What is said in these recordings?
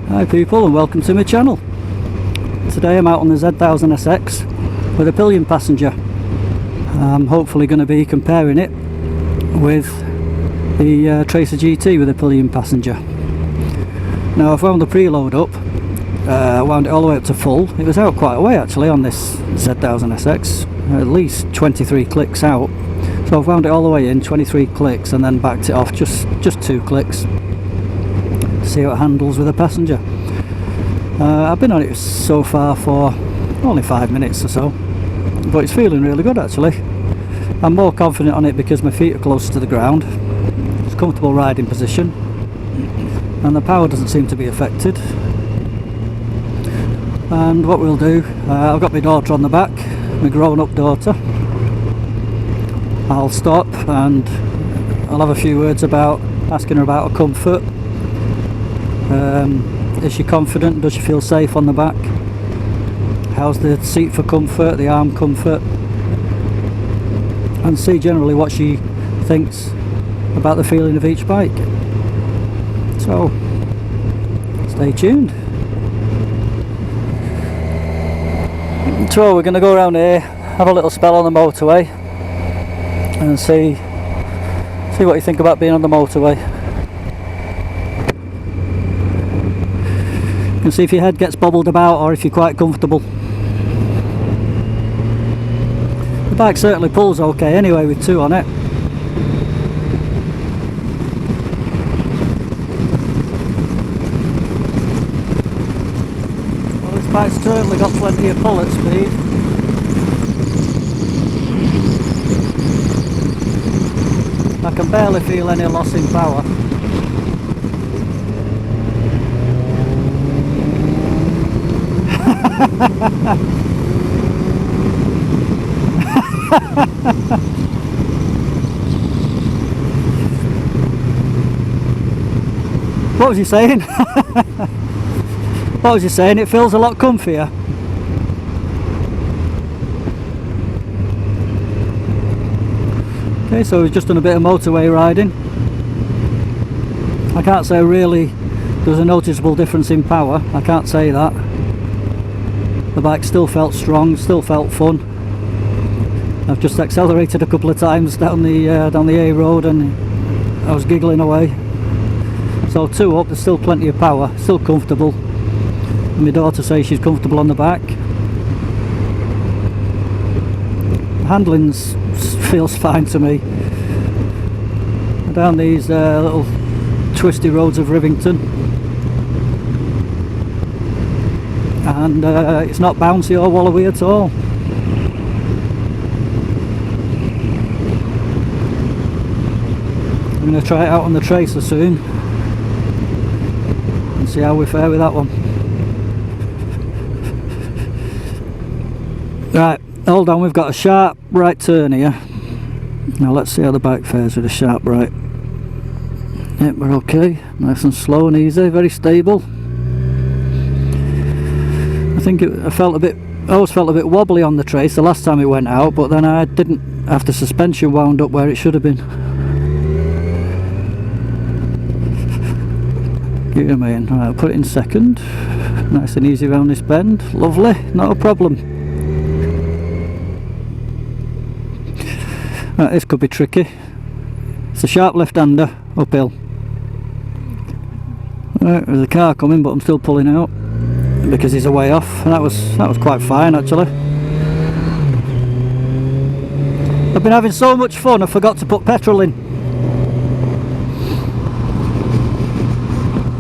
Hi people, and welcome to my channel. Today I'm out on the Z1000sx with a Pillion passenger. I'm hopefully going to be comparing it with the Tracer GT with a Pillion passenger. Now I've wound the preload up, wound it all the way up to full. It was out quite a way actually on this Z1000sx, at least 23 clicks out. So I've wound it all the way in, 23 clicks, and then backed it off just 2 clicks. See how it handles with a passenger. I've been on it so far for only 5 minutes or so, but it's feeling really good actually. I'm more confident on it because my feet are closer to the ground. It's a comfortable riding position and the power doesn't seem to be affected. And what we'll do, I've got my daughter on the back, my grown-up daughter. I'll stop and I'll have a few words about asking her about her comfort. Is she confident? Does she feel safe on the back? How's the seat for comfort, the arm comfort? And see generally what she thinks about the feeling of each bike. So, stay tuned. So we're going to go around here, have a little spell on the motorway and see what you think about being on the motorway. And see if your head gets bobbled about or if you're quite comfortable. The bike certainly pulls okay anyway with 2 on it. Well, this bike's certainly got plenty of pull at speed. I can barely feel any loss in power. What was you saying? What was you saying? It feels a lot comfier. Okay, so we've just done a bit of motorway riding. I can't say really there's a noticeable difference in power. I can't say that. The bike still felt strong, still felt fun. I've just accelerated a couple of times down the A road and I was giggling away. So 2 up, there's still plenty of power, still comfortable. And my daughter says she's comfortable on the back. The handling feels fine to me. Down these little twisty roads of Rivington. And it's not bouncy or wallowy at all. I'm going to try it out on the Tracer soon and see how we fare with that one. Right, hold on, we've got a sharp right turn here. Now let's see how the bike fares with a sharp right. Yep, we're okay, nice and slow and easy, very stable. I think I always felt a bit wobbly on the Trace the last time it went out, but then I didn't have the suspension wound up where it should have been. Get him in. Right, I'll put it in second. Nice and easy around this bend. Lovely, not a problem. Right, this could be tricky. It's a sharp left-hander, uphill. Right, there's a car coming, but I'm still pulling out because he's a way off, and that was quite fine actually. I've been having so much fun I forgot to put petrol in.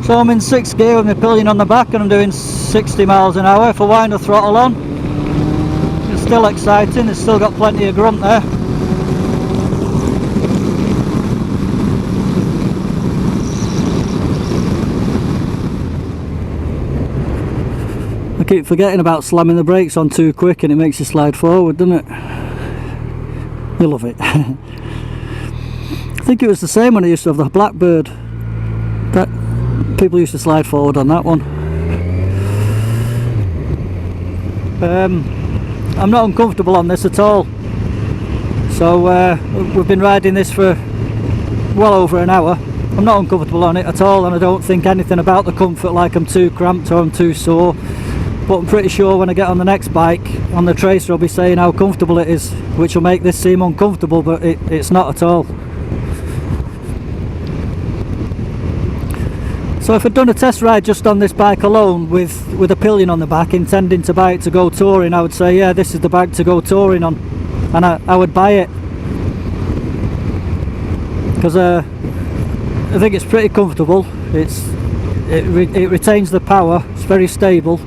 So I'm in 6th gear with my Pillion on the back and I'm doing 60 miles an hour. If I wind the throttle on, it's still exciting, it's still got plenty of grunt there. I keep forgetting about slamming the brakes on too quick and it makes you slide forward, doesn't it? You love it. I think it was the same when I used to have the Blackbird. That people used to slide forward on that one. I'm not uncomfortable on this at all. So we've been riding this for well over an hour I'm not uncomfortable on it at all, and I don't think anything about the comfort like I'm too cramped or I'm too sore. But I'm pretty sure when I get on the next bike, on the Tracer, I'll be saying how comfortable it is, which will make this seem uncomfortable, but it's not at all. So if I'd done a test ride just on this bike alone with a Pillion on the back, intending to buy it to go touring, I would say, yeah, this is the bike to go touring on, and I would buy it, because I think it's pretty comfortable. It retains the power, it's very stable,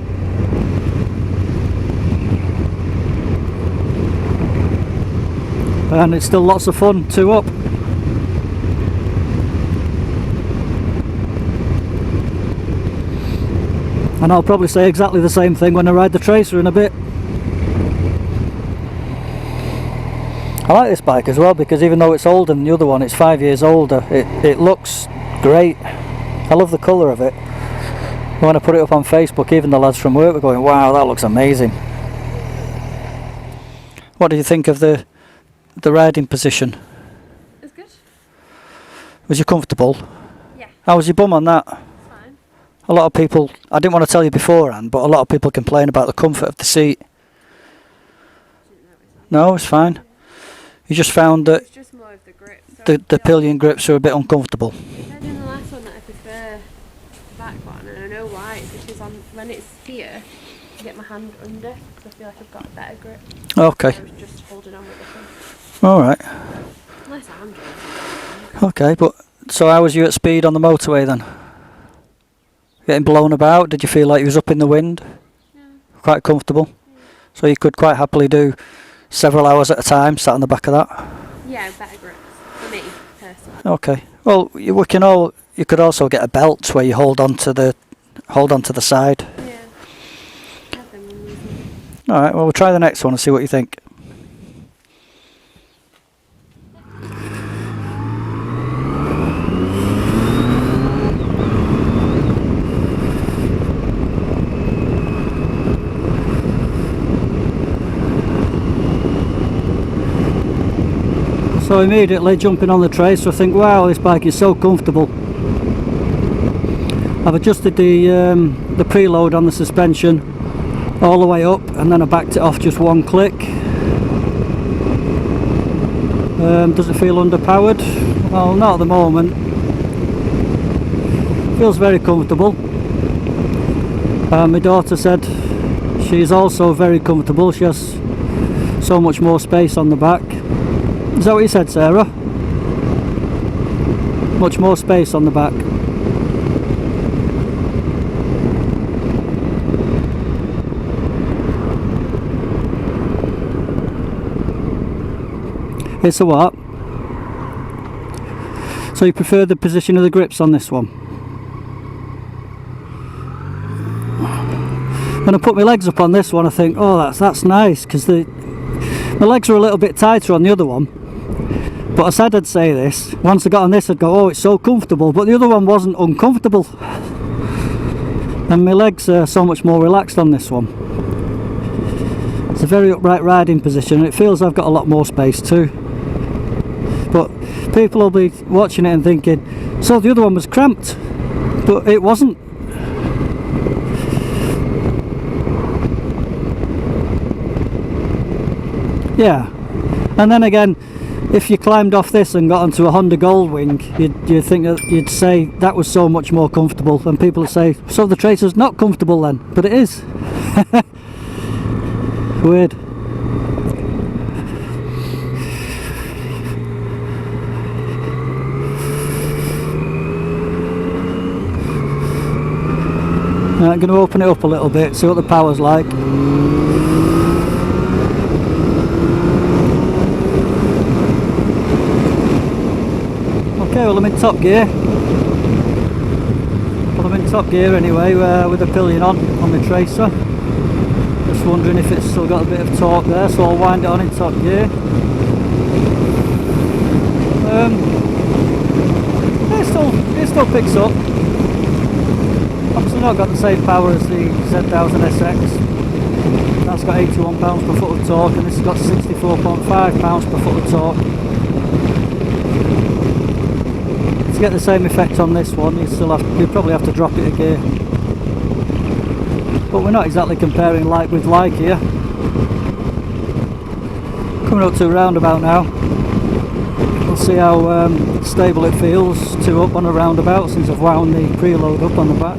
and it's still lots of fun two up. And I'll probably say exactly the same thing when I ride the Tracer in a bit. I like this bike as well, because even though it's older than the other one, it's 5 years older, it looks great. I love the colour of it. When I put it up on Facebook, even the lads from work were going, wow, that looks amazing. What do you think of the riding position? It's good. Was you comfortable? Yeah. How was your bum on that? Fine. A lot of people, I didn't want to tell you beforehand, but a lot of people complain about the comfort of the seat. No, it's fine. You just found that It's just more of the grip. So the Pillion grips are a bit uncomfortable. I said in the last one that I prefer the back one, and I know why. It's because when it's here, I get my hand under, because I feel like I've got a better grip. Okay. I was just holding on with the thing. Alright. Unless I'm driving. Okay, but so how was you at speed on the motorway then? Getting blown about? Did you feel like you was up in the wind? Yeah. Quite comfortable? Yeah. So you could quite happily do several hours at a time sat on the back of that? Yeah, better grips. For me, personally. Okay. Well, you could also get a belt where you hold on to the side. Yeah. Have them when using Alright, well we'll try the next one and see what you think. So immediately jumping on the Tracer, I think, wow, this bike is so comfortable. I've adjusted the preload on the suspension all the way up, and then I backed it off just one click. Does it feel underpowered? Well, not at the moment. Feels very comfortable. My daughter said she's also very comfortable. She has so much more space on the back. Is that what you said, Sarah? Much more space on the back. It's a what? So you prefer the position of the grips on this one? When I put my legs up on this one, I think, oh, that's nice, because my legs are a little bit tighter on the other one. But I said I'd say this. Once I got on this, I'd go, oh, it's so comfortable. But the other one wasn't uncomfortable. And my legs are so much more relaxed on this one. It's a very upright riding position, and it feels I've got a lot more space too. But people will be watching it and thinking, so the other one was cramped. But it wasn't. Yeah. And then again, if you climbed off this and got onto a Honda Goldwing, you'd think that you'd say that was so much more comfortable, and people would say, so the Tracer's not comfortable then, but it is. Weird. Now I'm going to open it up a little bit, see what the power's like. Okay, well I'm in top gear. Well, I'm in top gear anyway, with the Pillion on the Tracer. Just wondering if it's still got a bit of torque there, so I'll wind it on in top gear. It still picks up. Obviously not got the same power as the Z1000sx. That's got 81 pounds per foot of torque, and this has got 64.5 pounds per foot of torque. to get the same effect on this one, you'd probably have to drop it a gear. But we're not exactly comparing like with like here. Coming up to a roundabout now. We'll see how stable it feels to up on a roundabout since I've wound the preload up on the back.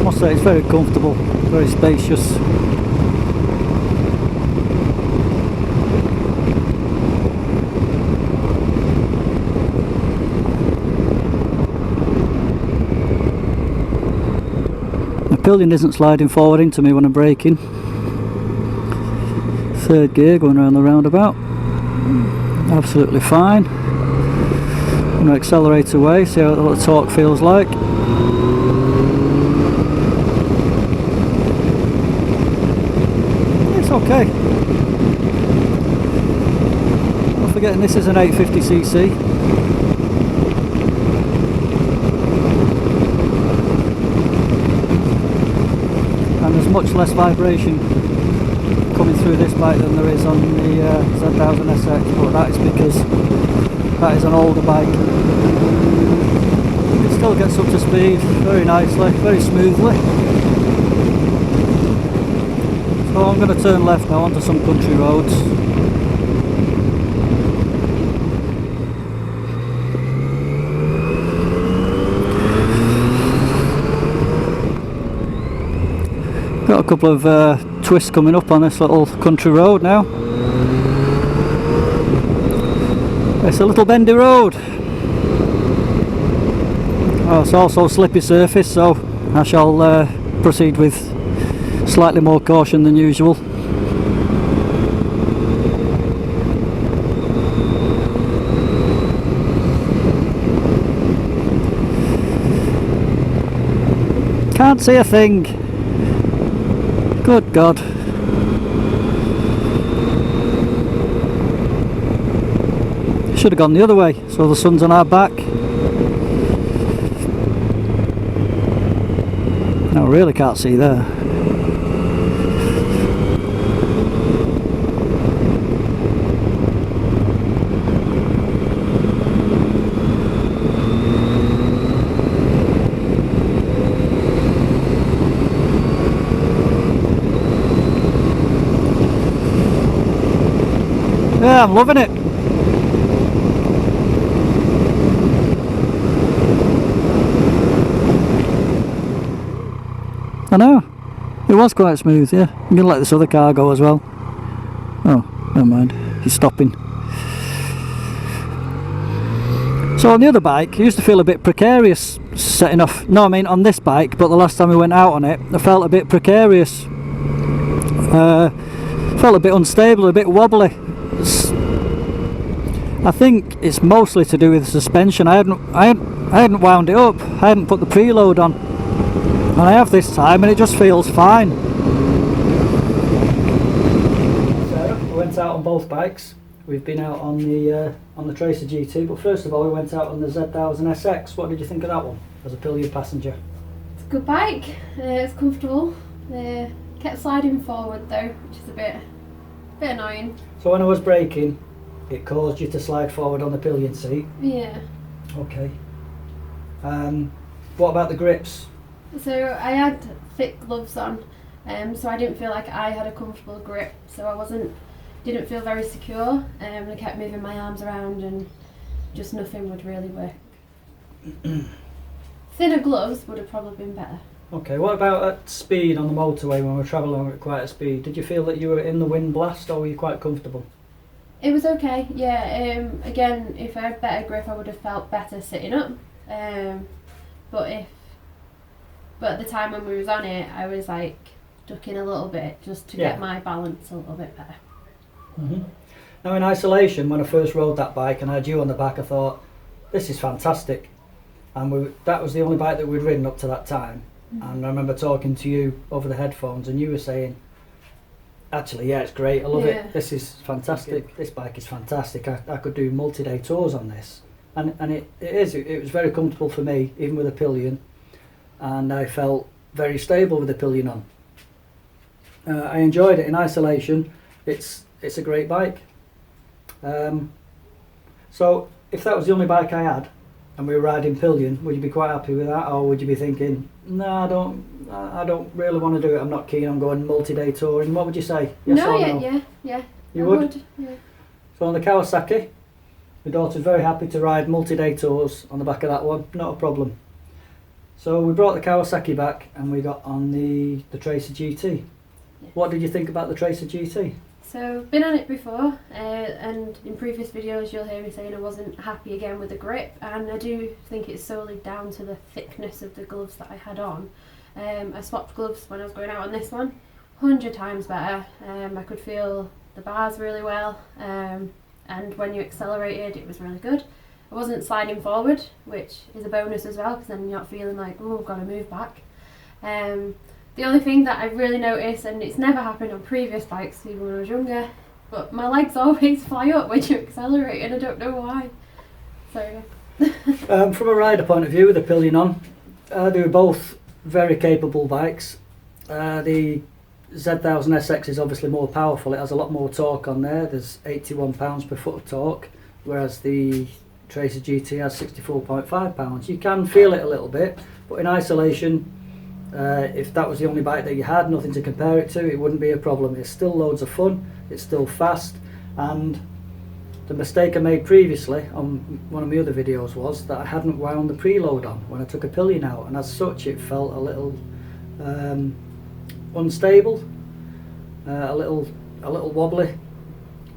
I must say it's very comfortable, very spacious. The Pillion isn't sliding forward into me when I'm braking. Third gear going around the roundabout. Absolutely fine. I'm going to accelerate away, see what the torque feels like. It's okay. Not forgetting this is an 850cc. And there's much less vibration coming through this bike than there is on the Z1000sx, but that is because that is an older bike. It still gets up to speed very nicely, very smoothly. So I'm going to turn left now onto some country roads. Got a couple of twists coming up on this little country road now. It's a little bendy road. Oh, it's also slippy surface, so I shall proceed with slightly more caution than usual. Can't see a thing. Good God. Should have gone the other way, so the sun's on our back. No, I really can't see there. Yeah, I'm loving it. I know. It was quite smooth, yeah. I'm going to let this other car go as well. Oh, never mind. He's stopping. So on the other bike, I used to feel a bit precarious setting off. No, I mean on this bike, but the last time we went out on it, I felt a bit precarious. Felt a bit unstable, a bit wobbly. I think it's mostly to do with the suspension. I hadn't wound it up. I hadn't put the preload on, and I have this time, and it just feels fine. Sarah, we went out on both bikes. We've been out on the Tracer GT, but first of all, we went out on the Z1000sx. What did you think of that one as a Pillion passenger? It's a good bike. It's comfortable. Kept sliding forward though, which is a bit annoying. So when I was braking, it caused you to slide forward on the Pillion seat? Yeah. Okay. What about the grips? So I had thick gloves on, so I didn't feel like I had a comfortable grip. So I didn't feel very secure. I kept moving my arms around, and just nothing would really work. Thinner gloves would have probably been better. Okay, what about at speed on the motorway when we were travelling at quite a speed? Did you feel that you were in the wind blast, or were you quite comfortable? It was okay, yeah. Again, if I had better grip, I would have felt better sitting up. But at the time when we was on it, I was like ducking a little bit just to get my balance a little bit better. Mm-hmm. Now in isolation, when I first rode that bike and I had you on the back, I thought, this is fantastic. And that was the only bike that we'd ridden up to that time. Mm-hmm. And I remember talking to you over the headphones, and you were saying, actually, yeah, it's great, I love it, this is fantastic, this bike is fantastic, I could do multi-day tours on this. And it was very comfortable for me, even with a Pillion, and I felt very stable with the Pillion on. I enjoyed it in isolation. It's a great bike. So if that was the only bike I had and we were riding Pillion, would you be quite happy with that, or would you be thinking, no, I don't really want to do it, I'm not keen on going multi-day touring? What would you say? Yes No, or yeah. You I would? Yeah. So on the Kawasaki, my daughter's very happy to ride multi-day tours on the back of that one, not a problem. So we brought the Kawasaki back and we got on the Tracer GT. Yes. What did you think about the Tracer GT? So, been on it before, and in previous videos you'll hear me saying I wasn't happy again with the grip, and I do think it's solely down to the thickness of the gloves that I had on. I swapped gloves when I was going out on this one, 100 times better. I could feel the bars really well, and when you accelerated it was really good. I wasn't sliding forward, which is a bonus as well, because then you're not feeling like, oh, I've got to move back. The only thing that I really noticed, and it's never happened on previous bikes even when I was younger, but my legs always fly up when you accelerate, and I don't know why. So yeah. From a rider point of view, with the Pillion on, they were both very capable bikes. The Z1000sx is obviously more powerful, it has a lot more torque on there, there's 81 pounds per foot of torque, whereas the Tracer GT has 64.5 pounds. You can feel it a little bit, but in isolation, if that was the only bike that you had, nothing to compare it to, it wouldn't be a problem. It's still loads of fun, it's still fast, and the mistake I made previously on one of my other videos was that I hadn't wound the preload on when I took a Pillion out, and as such it felt a little unstable, a little wobbly.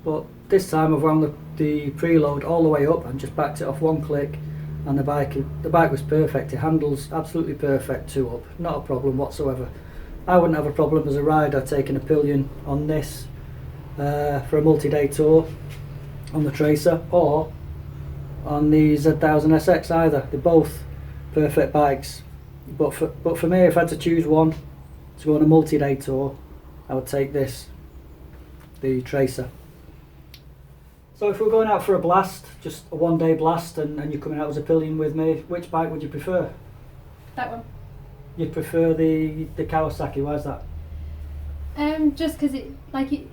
But this time I've wound the preload all the way up and just backed it off one click, and the bike was perfect. It handles absolutely perfect 2 up, not a problem whatsoever. I wouldn't have a problem as a rider taking a Pillion on this for a multi-day tour on the Tracer or on the Z1000sx either. They're both perfect bikes, but for me, if I had to choose one to go on a multi-day tour, I would take this, the Tracer. So if we're going out for a blast, just a 1-day blast, and you're coming out as a Pillion with me, which bike would you prefer? That one. You'd prefer the Kawasaki, why is that? Just because it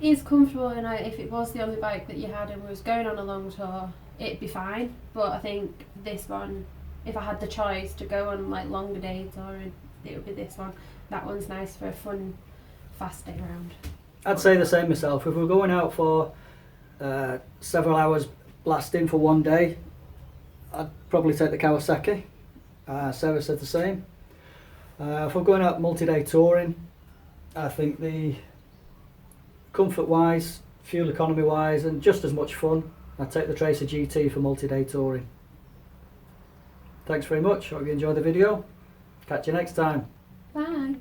is comfortable, and if it was the only bike that you had and was going on a long tour, it'd be fine. But I think this one, if I had the choice to go on like longer days touring, it would be this one. That one's nice for a fun, fast day round. I'd say the same myself. If we're going out for several hours blasting for 1 day, I'd probably take the Kawasaki. Sarah said the same. If we're going out multi-day touring, I think the comfort wise, fuel economy wise, and just as much fun, I'd take the Tracer GT for multi-day touring. Thanks very much, hope you enjoyed the video. Catch you next time. Bye.